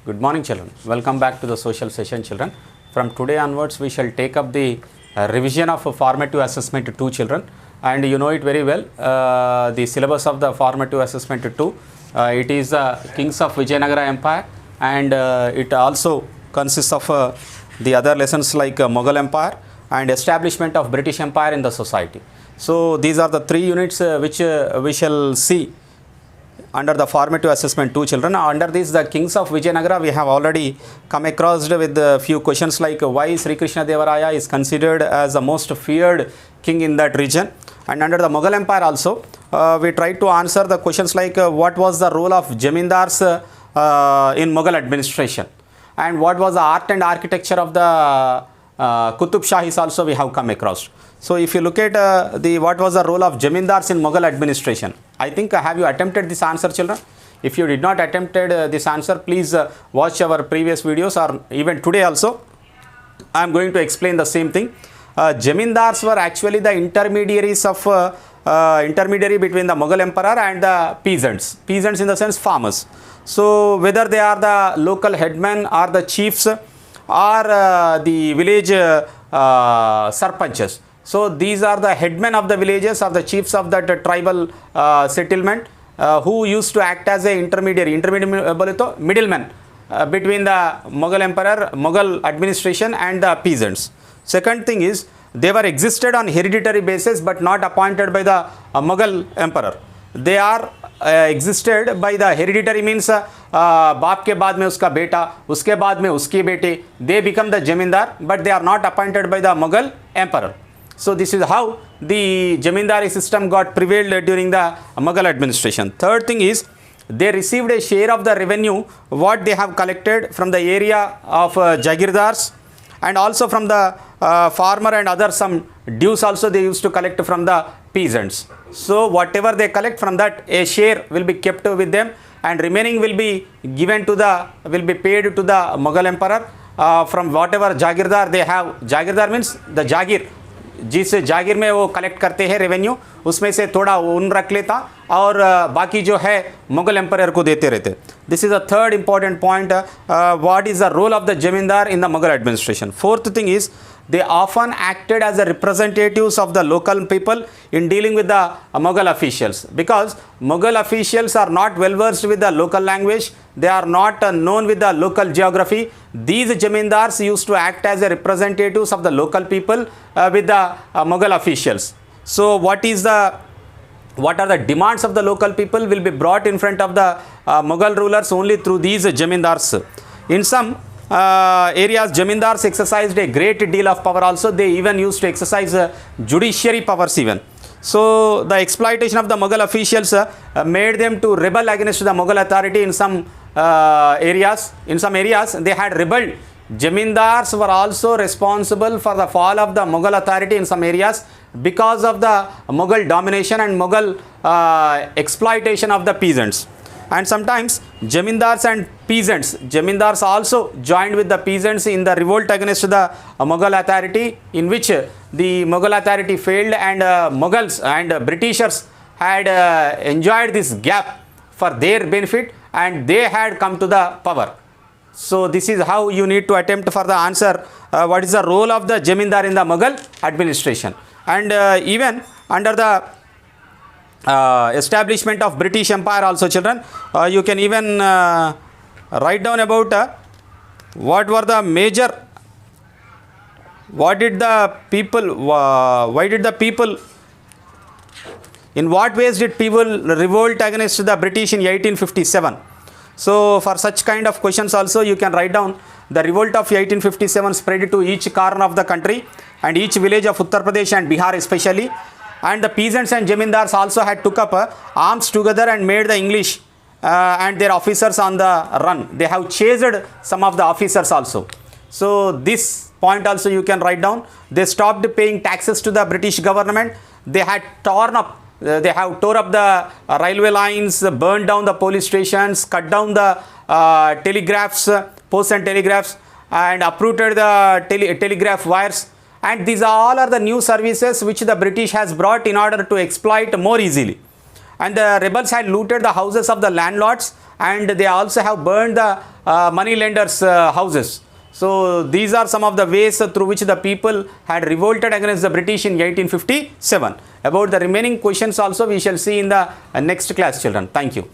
Good morning, children. Welcome back to the social session, children. From today onwards, we shall take up the revision of formative assessment 2, children. And you know it very well, the syllabus of the formative assessment 2, it is the Kings of Vijayanagara Empire, and it also consists of the other lessons like Mughal Empire and establishment of British Empire in the society. So these are the 3 units which we shall see under the formative assessment 2, children. Under this, the Kings of Vijayanagara, we have already come across with a few questions like why Sri Krishna Deva Raya is considered as the most feared king in that region. And under the Mughal Empire also, we tried to answer the questions like what was the role of Jamindars in Mughal administration, and what was the art and architecture of the Qutub Shahis also we have come across. So if you look at what was the role of Jamindars in Mughal administration, I think have you attempted this answer, children? If you did not attempted this answer, please watch our previous videos, or even today also I am going to explain the same thing. Jamindars were actually the intermediaries of intermediary between the Mughal emperor and the peasants. Peasants in the sense farmers. So whether they are the local headmen or the chiefs or the village sarpanches. So these are the headmen of the villages, or the chiefs of that tribal settlement, who used to act as a middleman between the Mughal emperor, Mughal administration and the peasants. Second thing is, they were existed on hereditary basis but not appointed by the Mughal emperor. They are existed by the hereditary, means बाप के बाद में उसका बेटा, उसके बाद में उसके बेटे, they become the jamindar, but they are not appointed by the Mughal emperor. So this is how the jamindari system got prevailed during the Mughal administration. Third thing is, they received a share of the revenue what they have collected from the area of jagirdars, and also from the farmer and other some dues also they used to collect from the peasants. So whatever they collect from that, a share will be kept with them, and remaining will be given to the, will be paid to the Mughal emperor from whatever jagirdar they have. Jagirdar means the jagir, जिस जागीर में वो collect करते हैं revenue, उसमें से थोड़ा उन रख लेता और बाकी जो है मुगल एम्पायर को देते रहते. This is a third important point. What is the role of the zamindar in the Mughal administration. Fourth thing is, they often acted as the representatives of the local people in dealing with the Mughal officials, because Mughal officials are not well versed with the local language, they are not known with the local geography. These jamindars used to act as the representatives of the local people with the Mughal officials. So what are the demands of the local people will be brought in front of the Mughal rulers only through these jamindars. In some areas, jamindars exercised a great deal of power also. They even used to exercise judiciary powers even. So the exploitation of the Mughal officials made them to rebel against the Mughal authority in some areas. In some areas they had rebelled. Jamindars were also responsible for the fall of the Mughal authority in some areas because of the Mughal domination and Mughal exploitation of the peasants. And sometimes jamindars and peasants, jamindars also joined with the peasants in the revolt against the Mughal authority, in which the Mughal authority failed, and Mughals and Britishers had enjoyed this gap for their benefit, and they had come to the power. So this is how you need to attempt for the answer. What is the role of the jamindar in the Mughal administration? And even under the establishment of British Empire also, children, you can even write down about what were the major, what did the people, why did the people, in what ways did people revolt against the British in 1857? So for such kind of questions also you can write down. The revolt of 1857 spread to each corner of the country and each village of Uttar Pradesh and Bihar especially. And the peasants and jamindars also had took up arms together and made the English and their officers on the run. They have chased some of the officers also. So this point also you can write down. They stopped paying taxes to the British government. They had tore up the railway lines, burned down the police stations, cut down the telegraphs, posts and telegraphs, and uprooted the telegraph wires. And these all are the new services which the British has brought in order to exploit more easily. And the rebels had looted the houses of the landlords and they also have burned the money lenders' houses. So these are some of the ways through which the people had revolted against the British in 1857. About the remaining questions also we shall see in the next class, children. Thank you.